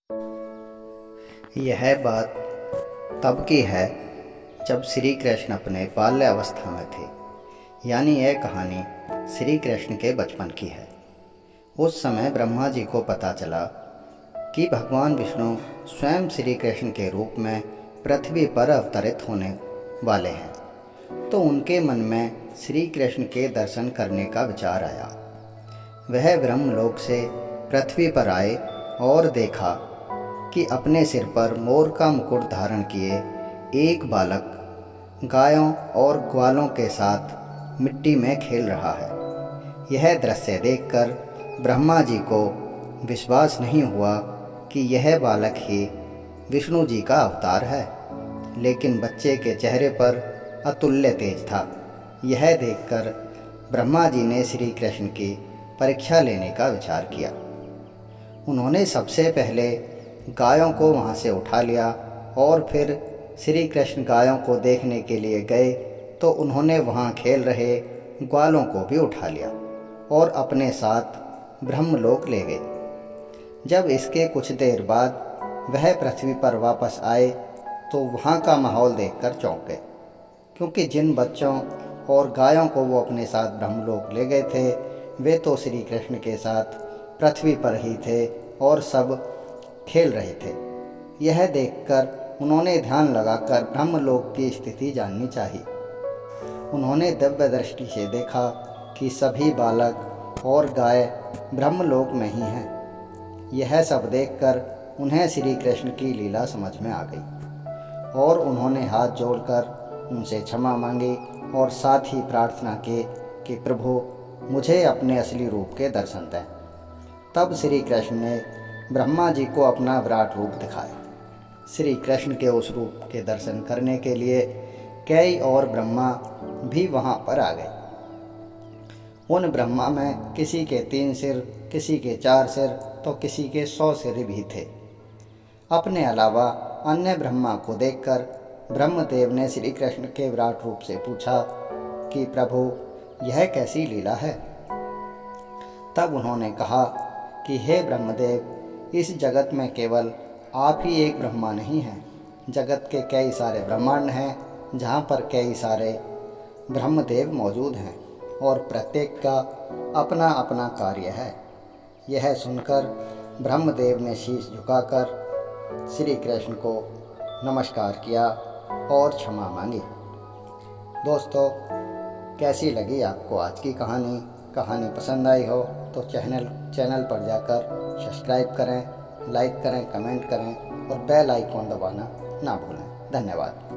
यह बात तब की है जब श्री कृष्ण अपने बाल्यावस्था में थे। यानी यह कहानी श्री कृष्ण के बचपन की है। उस समय ब्रह्मा जी को पता चला कि भगवान विष्णु स्वयं श्री कृष्ण के रूप में पृथ्वी पर अवतरित होने वाले हैं। तो उनके मन में श्री कृष्ण के दर्शन करने का विचार आया। वह ब्रह्मलोक से पृथ्वी पर आए और देखा कि अपने सिर पर मोर का मुकुट धारण किए एक बालक गायों और ग्वालों के साथ मिट्टी में खेल रहा है। यह दृश्य देखकर ब्रह्मा जी को विश्वास नहीं हुआ कि यह बालक ही विष्णु जी का अवतार है। लेकिन बच्चे के चेहरे पर अतुल्य तेज था। यह देखकर ब्रह्मा जी ने श्री कृष्ण की परीक्षा लेने का विचार किया। उन्होंने सबसे पहले गायों को वहाँ से उठा लिया और फिर श्री कृष्ण गायों को देखने के लिए गए तो उन्होंने वहाँ खेल रहे ग्वालों को भी उठा लिया और अपने साथ ब्रह्मलोक ले गए। जब इसके कुछ देर बाद वह पृथ्वी पर वापस आए तो वहाँ का माहौल देखकर चौंक गए, क्योंकि जिन बच्चों और गायों को वो अपने साथ ब्रह्मलोक ले गए थे वे तो श्री कृष्ण के साथ पृथ्वी पर ही थे और सब खेल रहे थे। यह देखकर उन्होंने ध्यान लगाकर ब्रह्मलोक की स्थिति जाननी चाहिए। उन्होंने दिव्य दृष्टि से देखा कि सभी बालक और गाय ब्रह्मलोक में ही हैं। यह सब देखकर उन्हें श्री कृष्ण की लीला समझ में आ गई और उन्होंने हाथ जोड़कर उनसे क्षमा मांगी और साथ ही प्रार्थना की कि प्रभु मुझे अपने असली रूप के दर्शन दें। तब श्री कृष्ण ने ब्रह्मा जी को अपना विराट रूप दिखाया। श्री कृष्ण के उस रूप के दर्शन करने के लिए कई और ब्रह्मा भी वहाँ पर आ गए। उन ब्रह्मा में किसी के 3 सिर, किसी के 4 सिर तो किसी के 100 सिर भी थे। अपने अलावा अन्य ब्रह्मा को देखकर ब्रह्मदेव ने श्री कृष्ण के विराट रूप से पूछा कि प्रभु यह कैसी लीला है। तब उन्होंने कहा कि हे ब्रह्मदेव, इस जगत में केवल आप ही एक ब्रह्मा नहीं हैं। जगत के कई सारे ब्रह्मांड हैं जहाँ पर कई सारे ब्रह्मदेव मौजूद हैं और प्रत्येक का अपना अपना कार्य है। यह सुनकर ब्रह्मदेव ने शीश झुकाकर श्री कृष्ण को नमस्कार किया और क्षमा मांगी। दोस्तों, कैसी लगी आपको आज की कहानी? कहानी पसंद आई हो तो चैनल पर जाकर सब्सक्राइब करें, लाइक करें, कमेंट करें और बेल आइकॉन दबाना ना भूलें। धन्यवाद।